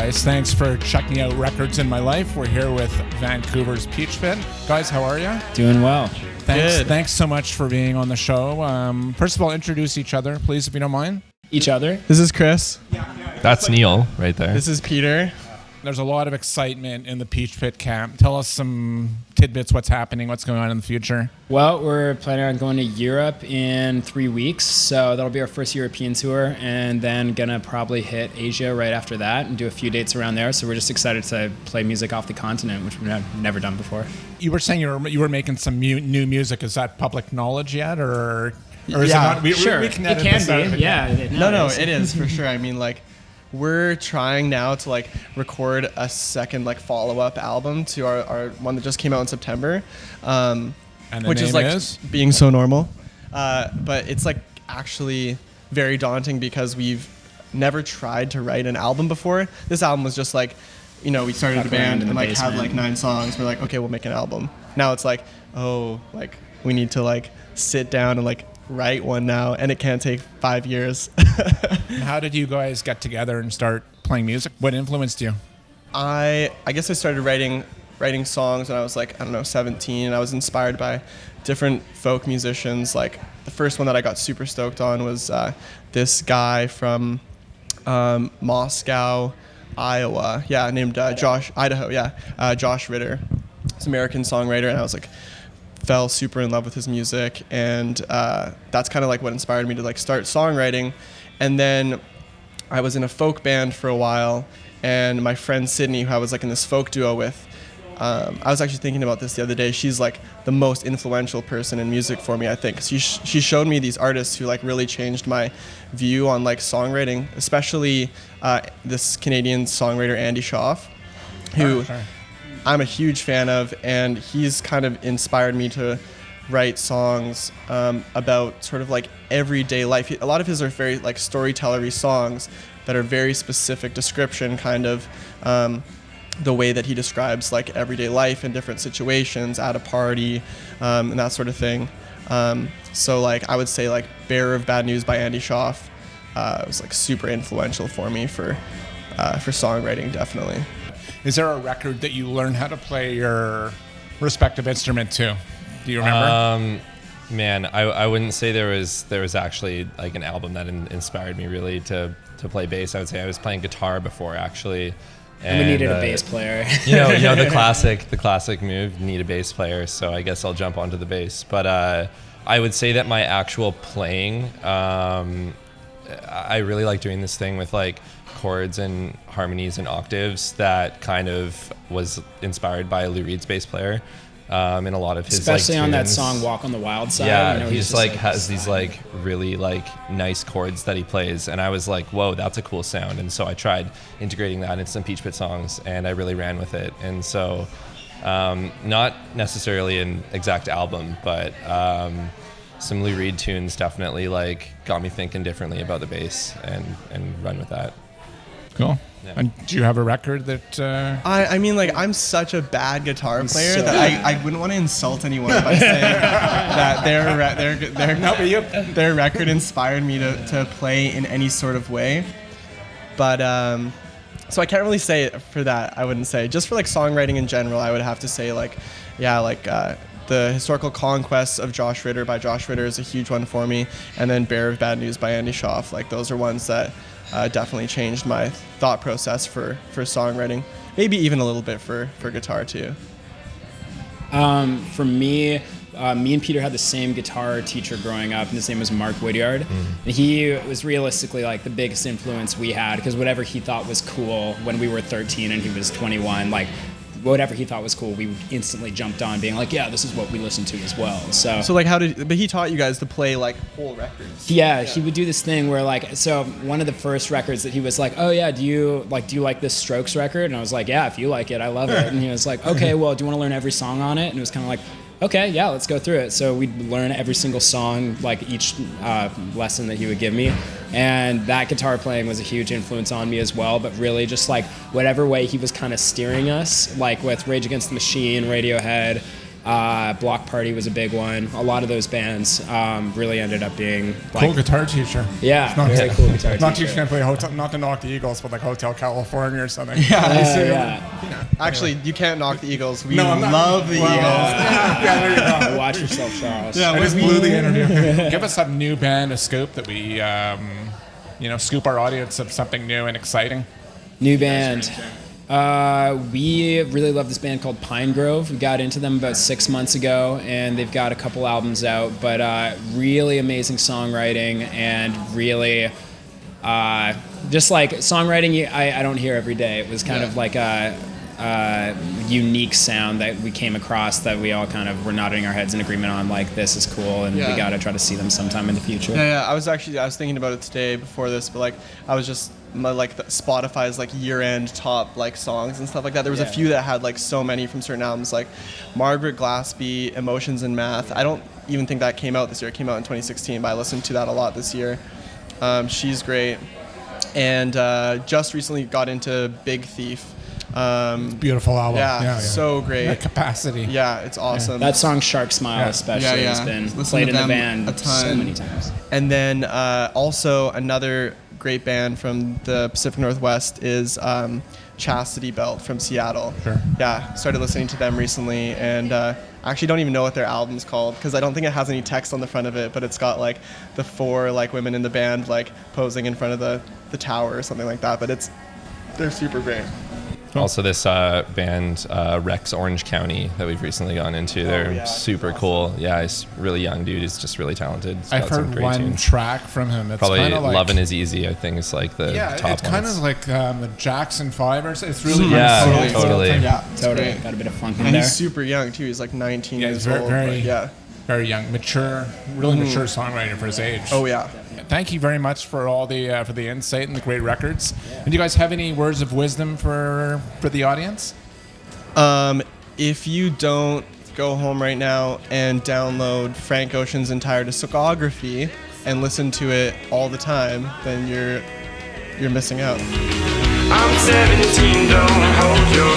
guys. Thanks for checking out Records in My Life. We're here with Vancouver's Peach Pit. Guys, how are you? Doing well. Thanks so much for being on the show. First of all, introduce each other, please, if you don't mind. Each other. This is Chris. That's Neil right there. This is Peter. There's a lot of excitement in the Peach Pit camp. Tell us some tidbits, what's happening, what's going on in the future. Well, we're planning on going to Europe in 3 weeks, so that'll be our first European tour, and then gonna probably hit Asia right after that and do a few dates around there. So we're just excited to play music off the continent, which we've never done before. You were saying you were making some new music. Is that public knowledge yet, or is it Yeah, not? We sure. can It can be. Yeah. No, it is for sure. I mean, like, we're trying now to like record a second like follow-up album to our one that just came out in September, And the which is name like being so normal. But it's like actually very daunting because we've never tried to write an album before. This album was just like, you know, we started a band and like had like 9 songs. We're like, okay, we'll make an album. Now it's like, oh, like we need to like sit down and like write one now, and it can't take 5 years. How did you guys get together and start playing music? What influenced you? I guess I started writing songs when I was like, I don't know, 17, and I was inspired by different folk musicians. Like the first one that I got super stoked on was this guy from Moscow, Iowa, named Idaho, Josh Ritter. He's an American songwriter, and I was like, fell super in love with his music, and that's kind of like what inspired me to like start songwriting. And then I was in a folk band for a while, and my friend Sydney, who I was like in this folk duo with, I was actually thinking about this the other day. She's like the most influential person in music for me, I think. She showed me these artists who like really changed my view on like songwriting, especially this Canadian songwriter Andy Shauf, who I'm a huge fan of, and he's kind of inspired me to write songs about sort of like everyday life. A lot of his are very like storytellery songs that are very specific description, kind of the way that he describes like everyday life in different situations at a party and that sort of thing. So like I would say like Bearer of Bad News by Andy Shauf was like super influential for me for songwriting, definitely. Is there a record that you learned how to play your respective instrument to? Do you remember? Man, I wouldn't say there was actually like an album that inspired me really to play bass. I would say I was playing guitar before actually. And we needed a bass player. you know the classic move, need a bass player. So I guess I'll jump onto the bass. But I would say that my actual playing, I really like doing this thing with like chords and harmonies and octaves that kind of was inspired by Lou Reed's bass player in a lot of his especially like, on that tunes. song Walk on the Wild Side. Yeah, you know, he just like has these like really like nice chords that he plays, and I was like, whoa, that's a cool sound. And so I tried integrating that into some Peach Pit songs, and I really ran with it. And so not necessarily an exact album, but some Lou Reed tunes definitely like got me thinking differently about the bass and run with that. Cool. Yeah. And do you have a record that... I mean, like, I'm such a bad guitar player that I wouldn't want to insult anyone by saying that their record inspired me to play in any sort of way. But, so I can't really say it for that, I wouldn't say. Just for, like, songwriting in general, I would have to say, like, the historical Conquests of Josh Ritter by Josh Ritter is a huge one for me. And then Bearer of Bad News by Andy Shauf. Like, those are ones that... definitely changed my thought process for songwriting. Maybe even a little bit for guitar too. For me, me and Peter had the same guitar teacher growing up, and his name was Mark Woodyard. And he was realistically like the biggest influence we had, because whatever he thought was cool when we were 13 and he was 21, like whatever he thought was cool, we instantly jumped on being like, yeah, this is what we listen to as well. So like but he taught you guys to play like whole records. Yeah, he would do this thing where like, so one of the first records that he was like, oh yeah, do you like this Strokes record? And I was like, yeah, if you like it, I love it. And he was like, okay, well, do you want to learn every song on it? And it was kind of like, okay, yeah, let's go through it. So we'd learn every single song, like each lesson that he would give me. And that guitar playing was a huge influence on me as well, but really just like whatever way he was kind of steering us, like with Rage Against the Machine, Radiohead, Bloc Party was a big one. A lot of those bands really ended up being like, Cool guitar teacher. Yeah, Not- very cool guitar Not teacher. teaching him to play hotel, not to knock the Eagles, but like Hotel California or something. Yeah. Actually, you can't knock the Eagles. We No, I'm not- love the well, Eagles. Yeah, there you go. Watch yourself, Charles. Yeah, I just blew the interview. Give us a new band, a scoop that we, scoop our audience of something new and exciting. New band. We really love this band called Pinegrove. We got into them about 6 months ago, and they've got a couple albums out, but really amazing songwriting and really just like songwriting I don't hear every day. It was kind of like a unique sound that we came across that we all kind of were nodding our heads in agreement on, like, this is cool, and we got to try to see them sometime in the future. Yeah, I was thinking about it today before this, but like I was just Spotify's like year-end top like songs and stuff like that. There was a few that had like so many from certain albums, like Margaret, Glaspy, Emotions and Math. I don't even think that came out this year. It came out in 2016, but I listened to that a lot this year. She's great, and just recently got into Big Thief. Beautiful album. Yeah, so great. The Capacity. Yeah, it's awesome. That song Shark Smile especially has been played in the band so many times. And then also another great band from the Pacific Northwest is Chastity Belt from Seattle. Sure. Yeah, started listening to them recently, and I actually don't even know what their album's called because I don't think it has any text on the front of it, but it's got like the 4 like women in the band like posing in front of the tower or something like that. But they're super great. Also, this band, Rex Orange County, that we've recently gone into. They're super cool. Yeah, he's really young dude. He's just really talented. He's I've got some heard great one tunes. track from him. It's Probably kind of like Lovin' Is Easy, I think, is like the top it's kind ones. of like the Jackson 5 or so. It's really Yeah, kind of totally. Yeah, it's Totally. great. Got a bit of funk in And there. he's super young too. He's like 19 Yeah, years he's old. very, but very young, mature, really mature songwriter for his age. Oh yeah. Thank you very much for all the for the insight and the great records. And do you guys have any words of wisdom for the audience? If you don't go home right now and download Frank Ocean's entire discography and listen to it all the time, then you're missing out. I'm 17, don't hold your